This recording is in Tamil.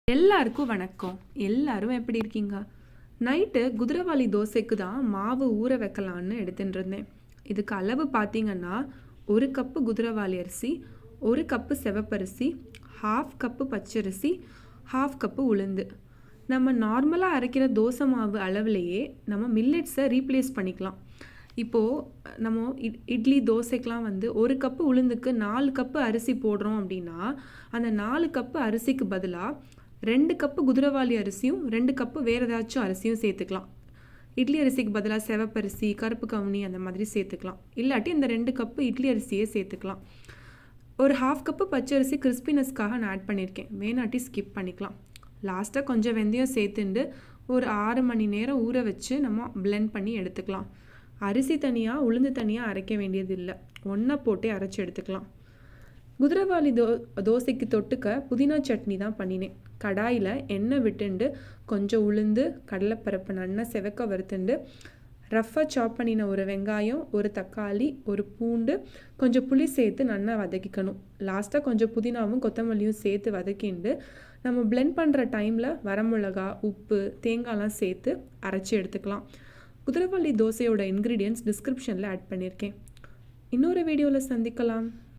எல்லாருக்கும் வணக்கம். எல்லாரும் எப்படி இருக்கீங்க? நைட்டு குதிரைவாலி தோசைக்கு தான் மாவு ஊற வைக்கலான்னு எடுத்துட்டு இருந்தேன். இதுக்கு அளவு பார்த்தீங்கன்னா, 1 கப்பு குதிரைவாலி அரிசி, 1 கப்பு சிவப்பரிசி, 1/2 கப்பு பச்சரிசி, 1/2 கப்பு உளுந்து. நம்ம நார்மலாக அரைக்கிற தோசை மாவு அளவுலேயே நம்ம மில்லட்ஸை ரீப்ளேஸ் பண்ணிக்கலாம். இப்போது நம்ம இட்லி தோசைக்கெலாம் 1 கப்பு உளுந்துக்கு 4 கப்பு அரிசி போடுறோம் அப்படின்னா, அந்த 4 கப்பு அரிசிக்கு பதிலாக 2 கப்பு குதிரைவாலி அரிசியும் 2 கப்பு வேறு ஏதாச்சும் அரிசியும் சேர்த்துக்கலாம். இட்லி அரிசிக்கு பதிலாக சிவப்பரிசி, கருப்பு கவுனி அந்த மாதிரி சேர்த்துக்கலாம். இல்லாட்டி இந்த 2 கப்பு இட்லி அரிசியே சேர்த்துக்கலாம். ஒரு 1/2 கப்பு பச்சரிசி கிறிஸ்பினஸ்க்காக நான் ஆட் பண்ணியிருக்கேன். வேணாட்டி ஸ்கிப் பண்ணிக்கலாம். லாஸ்ட்டாக கொஞ்சம் வெந்தயம் சேர்த்துண்டு ஒரு 6 மணி நேரம் ஊற வச்சு நம்ம பிளெண்ட் பண்ணி எடுத்துக்கலாம். அரிசி தனியாக உளுந்து தனியாக அரைக்க வேண்டியது இல்லை, ஒன்றா போட்டே அரைச்சி எடுத்துக்கலாம். குதிரைவாலி தோசைக்கு தொட்டுக்க புதினா சட்னி தான் பண்ணினேன். கடாயில் எண்ணெய் விட்டுண்டு கொஞ்சம் உளுந்து கடலைப்பருப்பு நல்லா செவக்க வறுத்துண்டு ரஃப்பாக சாப் பண்ணின ஒரு வெங்காயம், ஒரு தக்காளி, ஒரு பூண்டு, கொஞ்சம் புளி சேர்த்து நல்லா வதக்கிக்கணும். லாஸ்ட்டாக கொஞ்சம் புதினாவும் கொத்தமல்லியும் சேர்த்து வதக்கிண்டு நம்ம பிளெண்ட் பண்ணுற டைமில் வரமிளகா, உப்பு, தேங்காய்லாம் சேர்த்து அரைச்சி எடுத்துக்கலாம். குதிரைவாலி தோசையோட இன்க்ரீடியன்ட்ஸ் டிஸ்கிரிப்ஷனில் ஆட் பண்ணியிருக்கேன். இன்னொரு வீடியோவில் சந்திக்கலாம்.